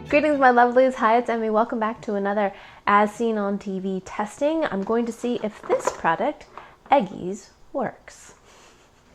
Greetings my lovelies, hi it's Emmy, welcome back to another As Seen on TV testing. I'm going to see if this product, Eggies, works.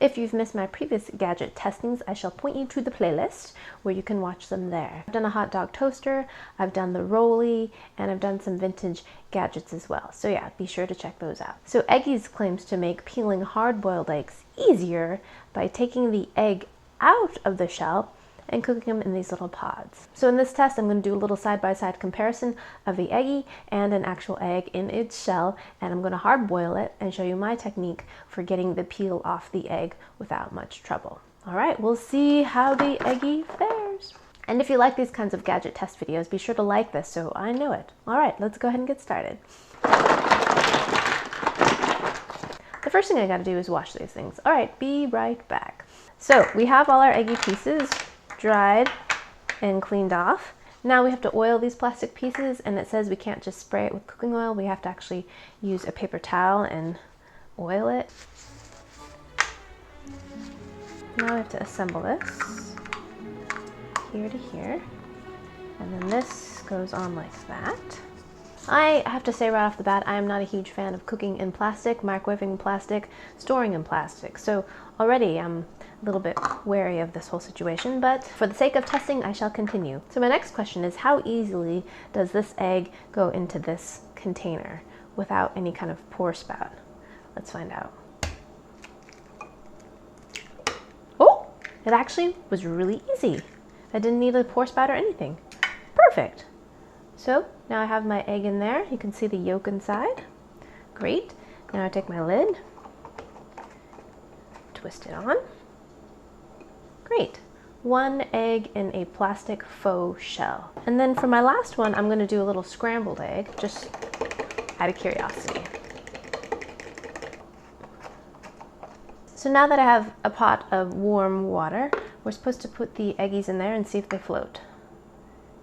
If you've missed my previous gadget testings, I shall point you to the playlist where you can watch them there. I've done a hot dog toaster, I've done the rolly, and I've done some vintage gadgets as well. So yeah, be sure to check those out. So Eggies claims to make peeling hard-boiled eggs easier by taking the egg out of the shell and cooking them in these little pods. So in this test, I'm going to do a little side-by-side comparison of the Eggie and an actual egg in its shell, and I'm going to hard boil it and show you my technique for getting the peel off the egg without much trouble. All right, we'll see how the Eggie fares. And if you like these kinds of gadget test videos, be sure to like this so I know it. All right, let's go ahead and get started. The first thing I gotta do is wash these things. All right, be right back. So we have all our Eggie pieces dried and cleaned off. Now we have to oil these plastic pieces, and it says we can't just spray it with cooking oil. We have to actually use a paper towel and oil it. Now we have to assemble this here to here, and then this goes on like that. I have to say right off the bat, I am not a huge fan of cooking in plastic, microwaving in plastic, storing in plastic. So already I'm a little bit wary of this whole situation, but for the sake of testing, I shall continue. So my next question is, how easily does this egg go into this container without any kind of pour spout? Let's find out. Oh, it actually was really easy. I didn't need a pour spout or anything. Perfect. So now I have my egg in there. You can see the yolk inside. Great. Now I take my lid, twist it on. Great. One egg in a plastic faux shell. And then for my last one, I'm going to do a little scrambled egg, just out of curiosity. So now that I have a pot of warm water, we're supposed to put the Eggies in there and see if they float.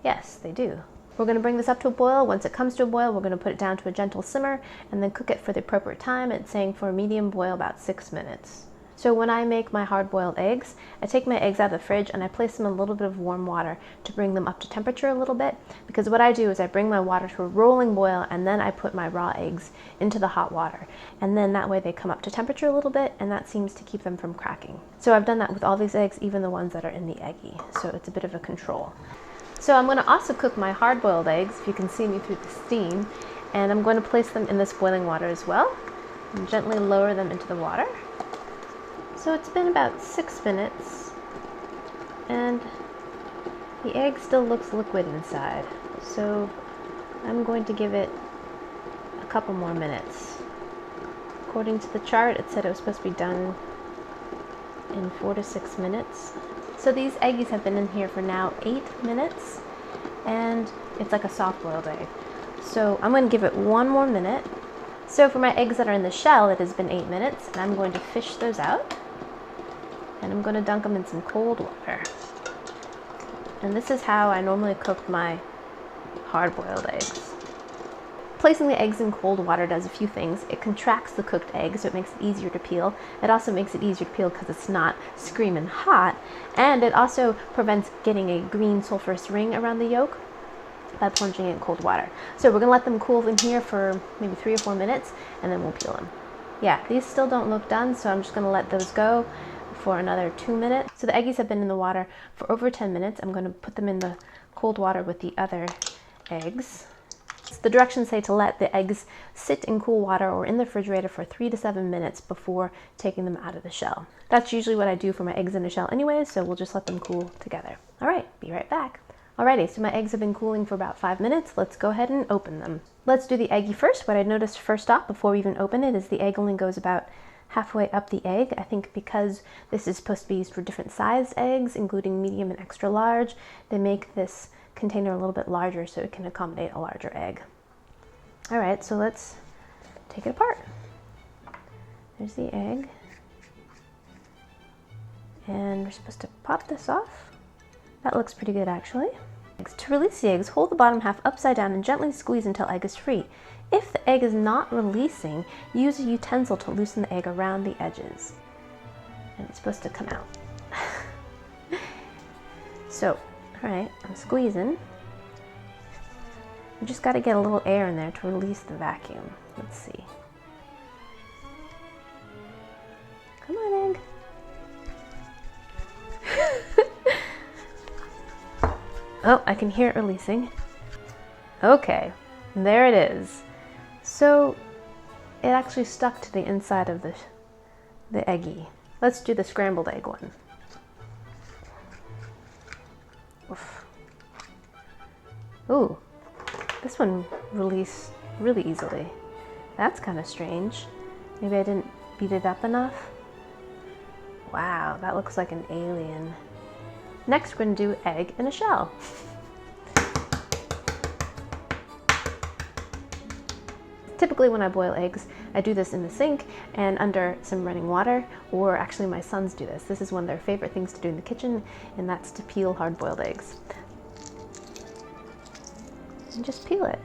Yes, they do. We're going to bring this up to a boil. Once it comes to a boil, we're going to put it down to a gentle simmer and then cook it for the appropriate time. It's saying for a medium boil about 6 minutes. So when I make my hard-boiled eggs, I take my eggs out of the fridge and I place them in a little bit of warm water to bring them up to temperature a little bit, because what I do is I bring my water to a rolling boil and then I put my raw eggs into the hot water, and then that way they come up to temperature a little bit, and that seems to keep them from cracking. So I've done that with all these eggs, even the ones that are in the Eggie, so it's a bit of a control. So I'm going to also cook my hard-boiled eggs, if you can see me through the steam, and I'm going to place them in this boiling water as well and gently lower them into the water. So it's been about 6 minutes, and the egg still looks liquid inside. So I'm going to give it a couple more minutes. According to the chart, it said it was supposed to be done in 4 to 6 minutes. So these Eggies have been in here for now 8 minutes, and it's like a soft-boiled egg. So I'm going to give it 1 more minute. So for my eggs that are in the shell, it has been 8 minutes, and I'm going to fish those out. And I'm going to dunk them in some cold water. And this is how I normally cook my hard-boiled eggs. Placing the eggs in cold water does a few things. It contracts the cooked egg, so it makes it easier to peel. It also makes it easier to peel because it's not screaming hot. And it also prevents getting a green sulfurous ring around the yolk by plunging it in cold water. So we're going to let them cool in here for maybe 3 or 4 minutes, and then we'll peel them. Yeah, these still don't look done, so I'm just going to let those go for another 2 minutes. So the Eggies have been in the water for over 10 minutes. I'm going to put them in the cold water with the other eggs. So the directions say to let the eggs sit in cool water or in the refrigerator for 3 to 7 minutes before taking them out of the shell. That's usually what I do for my eggs in a shell anyway, so we'll just let them cool together. All right, be right back. Alrighty, so my eggs have been cooling for about 5 minutes. Let's go ahead and open them. Let's do the Eggie first. What I noticed first off before we even open it is the egg only goes about halfway up the egg. I think because this is supposed to be used for different sized eggs, including medium and extra large, they make this container a little bit larger so it can accommodate a larger egg. All right, so let's take it apart. There's the egg. And we're supposed to pop this off. That looks pretty good actually. To release the eggs, hold the bottom half upside down and gently squeeze until egg is free. If the egg is not releasing, use a utensil to loosen the egg around the edges. And it's supposed to come out. So, all right, I'm squeezing. You just got to get a little air in there to release the vacuum. Let's see. Come on, egg. Oh, I can hear it releasing. Okay, there it is. So it actually stuck to the inside of the eggie. Let's do the scrambled egg one. Oof. Ooh, this one released really easily. That's kind of strange. Maybe I didn't beat it up enough. Wow, that looks like an alien. Next, we're gonna do egg in a shell. Typically when I boil eggs, I do this in the sink and under some running water, or actually my sons do this. This is one of their favorite things to do in the kitchen, and that's to peel hard-boiled eggs. And just peel it.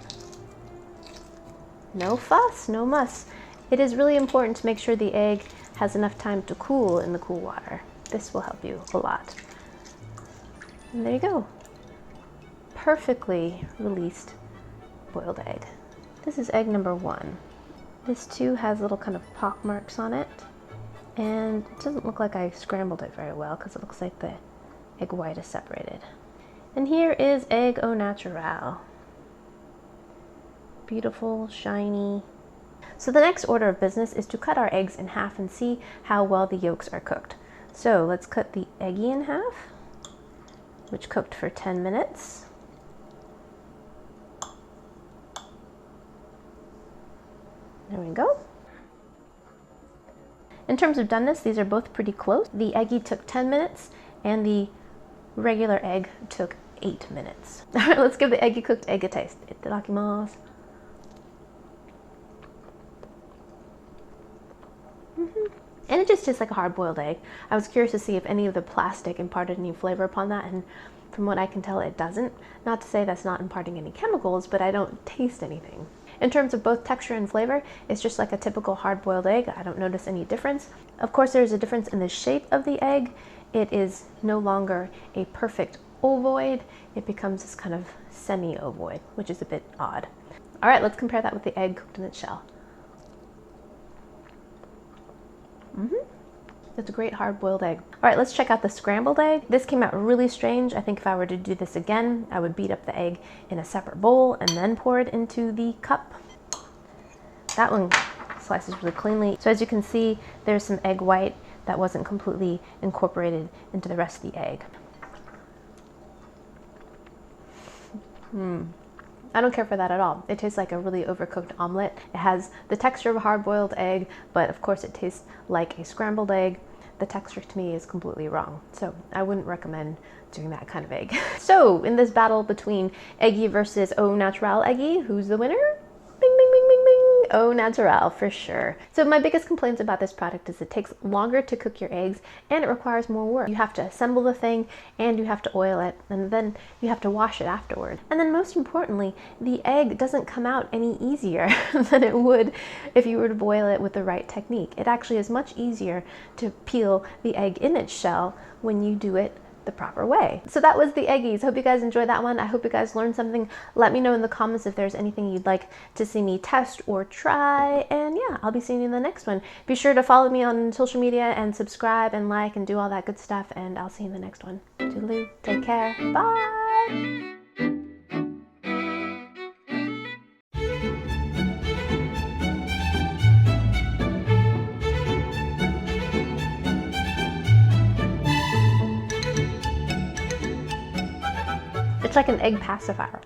No fuss, no muss. It is really important to make sure the egg has enough time to cool in the cool water. This will help you a lot. And there you go. Perfectly released boiled egg. This is egg number 1. This too has little kind of pock marks on it. And it doesn't look like I scrambled it very well because it looks like the egg white is separated. And here is egg au naturel. Beautiful, shiny. So the next order of business is to cut our eggs in half and see how well the yolks are cooked. So let's cut the eggie in half, which cooked for 10 minutes. There we go. In terms of doneness, these are both pretty close. The eggie took 10 minutes and the regular egg took 8 minutes. All right, let's give the eggie cooked egg a taste. Itadakimasu. And it just tastes like a hard-boiled egg. I was curious to see if any of the plastic imparted any flavor upon that, and from what I can tell, it doesn't. Not to say that's not imparting any chemicals, but I don't taste anything. In terms of both texture and flavor, it's just like a typical hard-boiled egg. I don't notice any difference. Of course, there's a difference in the shape of the egg. It is no longer a perfect ovoid. It becomes this kind of semi-ovoid, which is a bit odd. All right, let's compare that with the egg cooked in its shell. It's a great hard-boiled egg. All right, let's check out the scrambled egg. This came out really strange. I think if I were to do this again, I would beat up the egg in a separate bowl and then pour it into the cup. That one slices really cleanly. So as you can see, there's some egg white that wasn't completely incorporated into the rest of the egg. I don't care for that at all. It tastes like a really overcooked omelet. It has the texture of a hard-boiled egg, but of course it tastes like a scrambled egg. The texture to me is completely wrong. So I wouldn't recommend doing that kind of egg. So in this battle between eggie versus au naturel eggie, who's the winner? Bing, bing, bing, bing, bing. Au naturel for sure. So my biggest complaints about this product is it takes longer to cook your eggs and it requires more work. You have to assemble the thing and you have to oil it and then you have to wash it afterward. And then most importantly, the egg doesn't come out any easier than it would if you were to boil it with the right technique. It actually is much easier to peel the egg in its shell when you do it the proper way. So that was the Eggies. Hope you guys enjoyed that one. I hope you guys learned something. Let me know in the comments if there's anything you'd like to see me test or try. And yeah, I'll be seeing you in the next one. Be sure to follow me on social media and subscribe and like and do all that good stuff. And I'll see you in the next one. Toodaloo. Take care. Bye. It's like an egg pacifier.